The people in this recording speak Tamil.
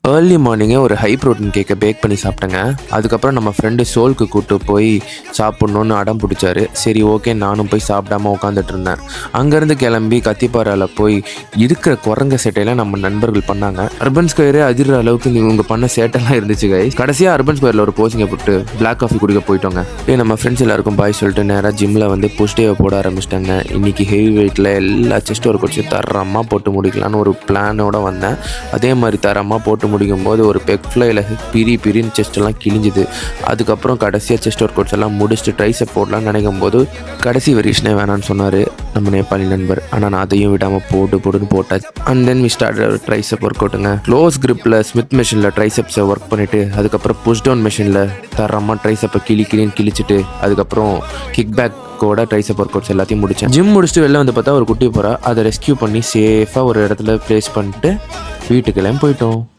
ஏர்லி மார்னிங்கே ஒரு ஹை ப்ரோட்டீன் கேக்கை பேக் பண்ணி சாப்பிட்டேங்க. அதுக்கப்புறம் நம்ம ஃப்ரெண்டு சோலுக்கு கூப்பிட்டு போய் சாப்பிட்ணுன்னு அடம் பிடிச்சாரு. சரி ஓகே, நானும் போய் சாப்பிடாம உட்காந்துட்டு இருந்தேன். அங்கேருந்து கிளம்பி கத்திப்பாறையில் போய் இருக்கிற குரங்க சேட்டையெல்லாம் நம்ம நண்பர்கள் பண்ணாங்க. அர்பன் ஸ்கொயரே அதிர்ற அளவுக்கு இவங்க பண்ண சேட்டெல்லாம் இருந்துச்சு கைஸ். கடைசியாக அர்பன் ஸ்கொயரில் ஒரு போசிங்கை போட்டு பிளாக் காஃபி குடிக்க போயிட்டோங்க. நம்ம ஃப்ரெண்ட்ஸ் எல்லாருக்கும் பாய் சொல்லிட்டு நேராக ஜிம்மில் வந்து புஷ் டேவை போட ஆரம்பிச்சிட்டாங்க. இன்றைக்கி ஹெவி வெயிட்டில் எல்லா செஸ்ட் ஒர்க் வச்சு தரமாக போட்டு முடிக்கலான்னு ஒரு பிளானோட வந்தேன். அதே மாதிரி தரமாக போட்டு முடிக்கும் போது ஒரு பெக் ஃப்ளைல பிரின்னு செஸ்டெல்லாம் கிழிஞ்சுது. அதுக்கப்புறம் கடைசியாக செஸ்ட் ஒர்க் அவுட்ஸ் எல்லாம் முடிச்சுட்டு ட்ரைசப் போடலான்னு நினைக்கும் போது கடைசி வெரிஷனே வேணான்னு சொன்னார் நம்ம நேபாளி நண்பர். ஆனால் நான் அதையும் விடாமல் போட்டுன்னு போட்டாச்சு. And then we start tricep work அவுட்டுங்க. க்ளோஸ் கிரிப்பில் ஸ்மித் மெஷினில் ட்ரைசப்ஸை ஒர்க் பண்ணிவிட்டு அதுக்கப்புறம் புஷ் டவுன் மெஷினில் தரமாக ட்ரைசப்பை கிழிச்சிட்டு அதுக்கப்புறம் kick back tricep workouts எல்லாத்தையும் முடித்தேன். ஜிம் முடிச்சுட்டு வெளில வந்து பார்த்தா ஒரு குட்டி போகிறா. அதை ரெஸ்கியூ பண்ணி சேஃபாக ஒரு இடத்துல ப்ளேஸ் பண்ணிட்டு வீட்டுக்கெல்லாம் போயிட்டோம்.